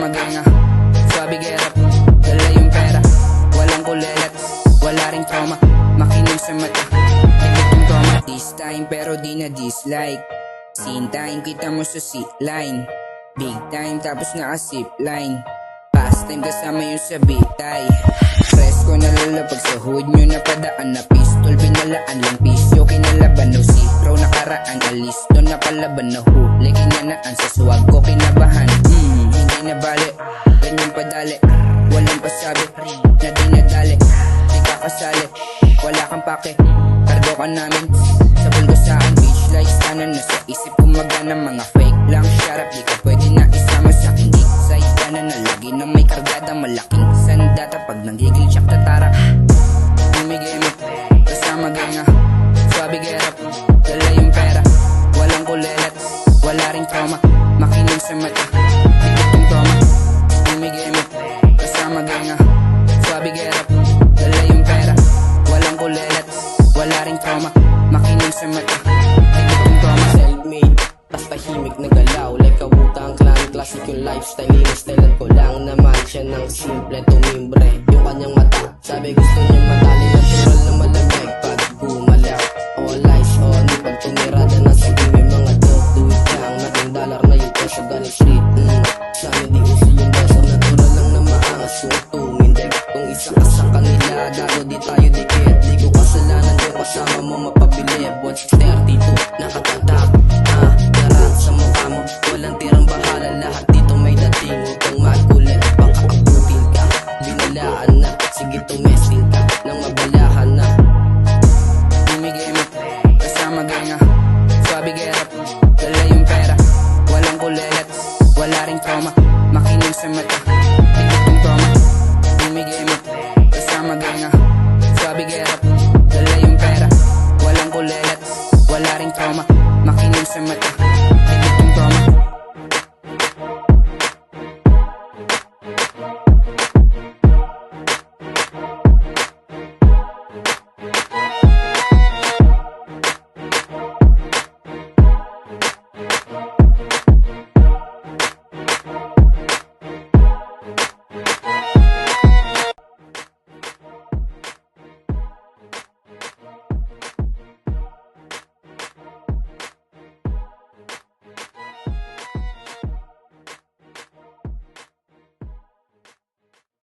kasama genga. Swabe gerap, dala yung pera. Walang kulelat, wala ring trauma. Makinig sa mata, tikit yung toma. This time pero di na dislike. Scene time, kita mo sa seat line. Big time tapos naka-zip line. Past time kasama yung sa bitay. Presko nalalapag sa hood nyo. Napadaan na pistol, pinalaan lang pisyo. Kinalaban no zero, nakaraan alis doon napalaban na huli. Kinanaan sa swag ko, kinabahan. Hindi na bali, ganyan padali. Walang pasabi, na di nadali. Di kakasali, wala kang pake. Kargo ka namin, sa bulgo saan. Beach lights, kanan na sa isip. Kumagana mga fake lang. Sharap, di ka pwede na isama sa akin. Di side kanan na lagi na may kargada. Malaking sandata pag nanggigil siyak tatarak. Bumigay mo, kasama genga. Swabe gerap, dala yung pera. Walang kulelat, wala ring trauma. Makinig sa mata, tikit yung toma. Bumigay mo, kasama genga. Swabe gerap, dala yung pera. Walang kulelat, wala ring trauma. Makinig sa mata, tikit yung toma. Self-made, tas tahimik na galaw. Like Wu-Tang Clan, classic yung lifestyle. Inistylan ko lang naman siya ng simple tumimbre. Yung kanyang mata, sabi gusto niya matali. Natural na malamig pag gumalaw. All eyes on me, pag tumirada na sa may mga dope. Do it lang, naging dollar na yung presyo galing street. Sa amin di uso yung beso, natural lang na maangas yung tumindig. Kung isa ka sa kanila, gago di tayo dikit. Di ko kasalanan yung kasama mo mapabilib. Watch 32, nakatatak, darat sa mukha mo. Walang tirang bahala, lahat dito may dating. Huwag kang magkulit, baka abutin ka. Binalaan na, sige tumesting ka nang mabalahan na. Bumigay mo, kasama genga. Swabe gerap, dala yung pera. Walang kulelat, wala ring trauma. Makinig sa mata,